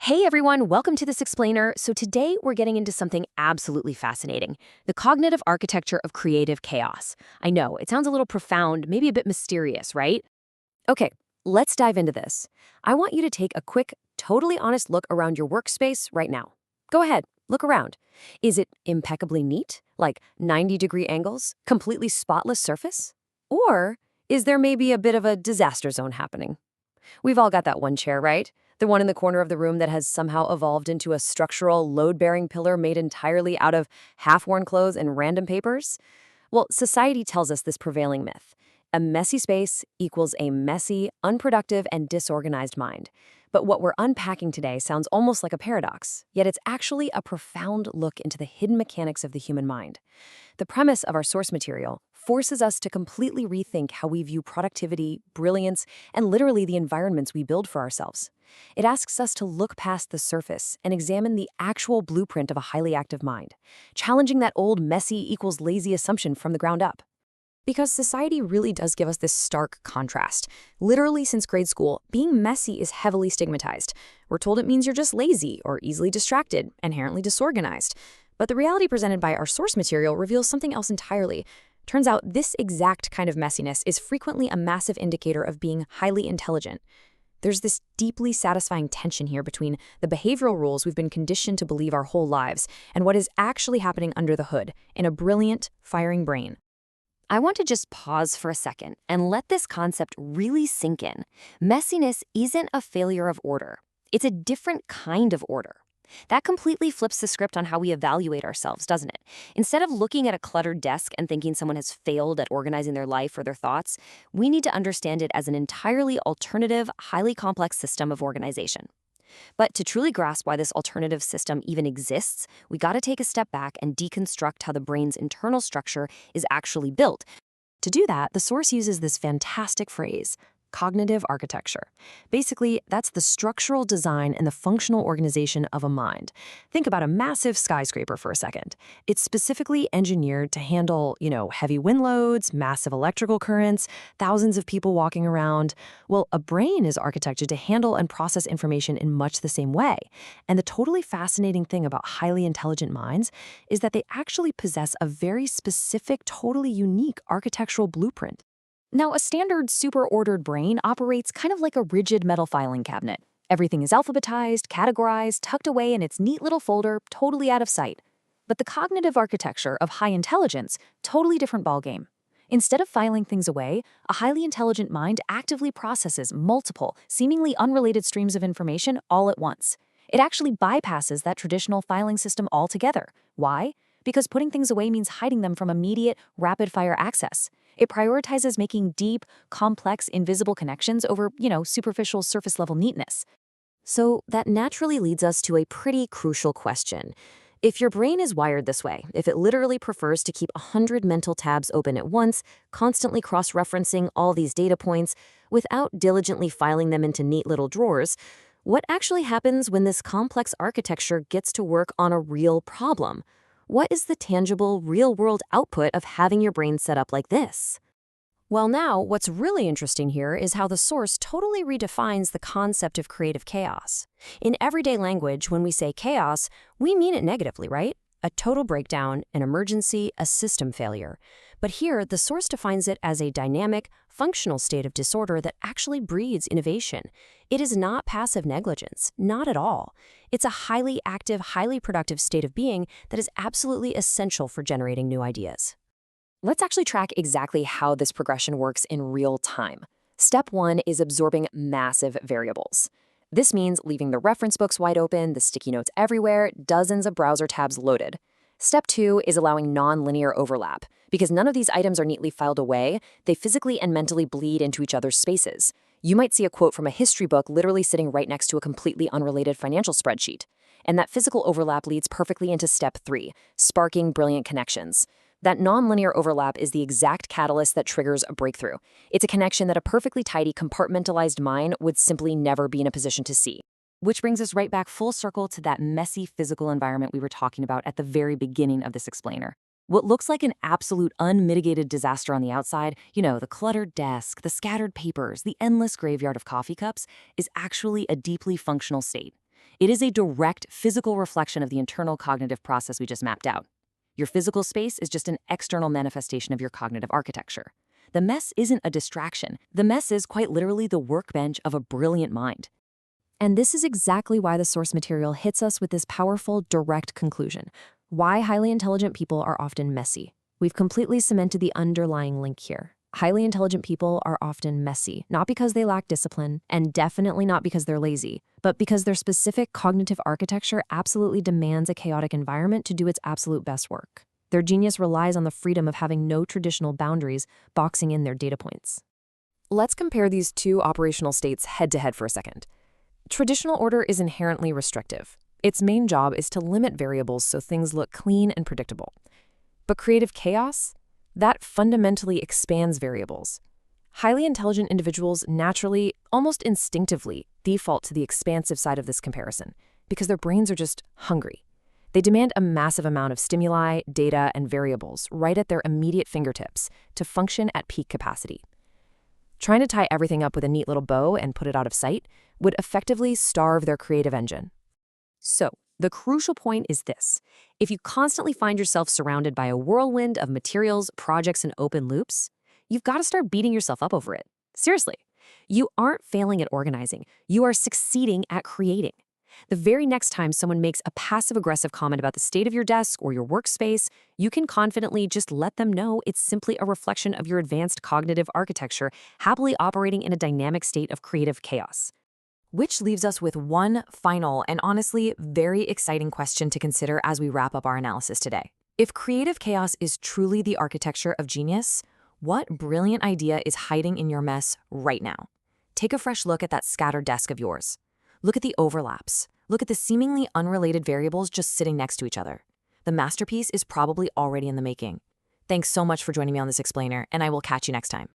Hey everyone, welcome to this explainer. So today we're getting into something absolutely fascinating, the cognitive architecture of creative chaos. I know, it sounds a little profound, maybe a bit mysterious, right? Okay, let's dive into this. I want you to take a quick, totally honest look around your workspace right now. Go ahead, look around. Is it impeccably neat, like 90-degree angles, completely spotless surface? Or is there maybe a bit of a disaster zone happening? We've all got that one chair, right? The one in the corner of the room that has somehow evolved into a structural, load-bearing pillar made entirely out of half-worn clothes and random papers? Well, society tells us this prevailing myth. A messy space equals a messy, unproductive, and disorganized mind. But what we're unpacking today sounds almost like a paradox, yet it's actually a profound look into the hidden mechanics of the human mind. The premise of our source material forces us to completely rethink how we view productivity, brilliance, and literally the environments we build for ourselves. It asks us to look past the surface and examine the actual blueprint of a highly active mind, challenging that old messy equals lazy assumption from the ground up. Because society really does give us this stark contrast. Literally since grade school, being messy is heavily stigmatized. We're told it means you're just lazy or easily distracted, inherently disorganized. But the reality presented by our source material reveals something else entirely. Turns out this exact kind of messiness is frequently a massive indicator of being highly intelligent. There's this deeply satisfying tension here between the behavioral rules we've been conditioned to believe our whole lives and what is actually happening under the hood in a brilliant, firing brain. I want to just pause for a second and let this concept really sink in. Messiness isn't a failure of order. It's a different kind of order. That completely flips the script on how we evaluate ourselves, doesn't it? Instead of looking at a cluttered desk and thinking someone has failed at organizing their life or their thoughts, we need to understand it as an entirely alternative, highly complex system of organization. But to truly grasp why this alternative system even exists, we got to take a step back and deconstruct how the brain's internal structure is actually built. To do that, the source uses this fantastic phrase, cognitive architecture. Basically, that's the structural design and the functional organization of a mind. Think about a massive skyscraper for a second. It's specifically engineered to handle, heavy wind loads, massive electrical currents, thousands of people walking around. Well, a brain is architected to handle and process information in much the same way. And the totally fascinating thing about highly intelligent minds is that they actually possess a very specific, totally unique architectural blueprint. Now, a standard super-ordered brain operates kind of like a rigid metal filing cabinet. Everything is alphabetized, categorized, tucked away in its neat little folder, totally out of sight. But the cognitive architecture of high intelligence, totally different ballgame. Instead of filing things away, a highly intelligent mind actively processes multiple, seemingly unrelated streams of information all at once. It actually bypasses that traditional filing system altogether. Why? Because putting things away means hiding them from immediate, rapid-fire access. It prioritizes making deep, complex, invisible connections over, superficial surface-level neatness. So that naturally leads us to a pretty crucial question. If your brain is wired this way, if it literally prefers to keep 100 mental tabs open at once, constantly cross-referencing all these data points without diligently filing them into neat little drawers, what actually happens when this complex architecture gets to work on a real problem? What is the tangible, real-world output of having your brain set up like this? Well, now, what's really interesting here is how the source totally redefines the concept of creative chaos. In everyday language, when we say chaos, we mean it negatively, right? A total breakdown, an emergency, a system failure. But here, the source defines it as a dynamic, functional state of disorder that actually breeds innovation. It is not passive negligence, not at all. It's a highly active, highly productive state of being that is absolutely essential for generating new ideas. Let's actually track exactly how this progression works in real time. Step 1 is absorbing massive variables. This means leaving the reference books wide open, the sticky notes everywhere, dozens of browser tabs loaded. Step 2 is allowing non-linear overlap. Because none of these items are neatly filed away, they physically and mentally bleed into each other's spaces. You might see a quote from a history book literally sitting right next to a completely unrelated financial spreadsheet. And that physical overlap leads perfectly into Step 3, sparking brilliant connections. That nonlinear overlap is the exact catalyst that triggers a breakthrough. It's a connection that a perfectly tidy, compartmentalized mind would simply never be in a position to see. Which brings us right back full circle to that messy physical environment we were talking about at the very beginning of this explainer. What looks like an absolute unmitigated disaster on the outside, the cluttered desk, the scattered papers, the endless graveyard of coffee cups, is actually a deeply functional state. It is a direct physical reflection of the internal cognitive process we just mapped out. Your physical space is just an external manifestation of your cognitive architecture. The mess isn't a distraction. The mess is quite literally the workbench of a brilliant mind. And this is exactly why the source material hits us with this powerful, direct conclusion. Why highly intelligent people are often messy. We've completely cemented the underlying link here. Highly intelligent people are often messy, not because they lack discipline, and definitely not because they're lazy, but because their specific cognitive architecture absolutely demands a chaotic environment to do its absolute best work. Their genius relies on the freedom of having no traditional boundaries boxing in their data points. Let's compare these two operational states head-to-head for a second. Traditional order is inherently restrictive. Its main job is to limit variables so things look clean and predictable. But creative chaos? That fundamentally expands variables. Highly intelligent individuals naturally, almost instinctively, default to the expansive side of this comparison because their brains are just hungry. They demand a massive amount of stimuli, data, and variables right at their immediate fingertips to function at peak capacity. Trying to tie everything up with a neat little bow and put it out of sight would effectively starve their creative engine. So, the crucial point is this. If you constantly find yourself surrounded by a whirlwind of materials, projects, and open loops, you've got to start beating yourself up over it. Seriously, you aren't failing at organizing. You are succeeding at creating. The very next time someone makes a passive-aggressive comment about the state of your desk or your workspace, you can confidently just let them know it's simply a reflection of your advanced cognitive architecture happily operating in a dynamic state of creative chaos. Which leaves us with one final and honestly very exciting question to consider as we wrap up our analysis today. If creative chaos is truly the architecture of genius, what brilliant idea is hiding in your mess right now? Take a fresh look at that scattered desk of yours. Look at the overlaps. Look at the seemingly unrelated variables just sitting next to each other. The masterpiece is probably already in the making. Thanks so much for joining me on this explainer, and I will catch you next time.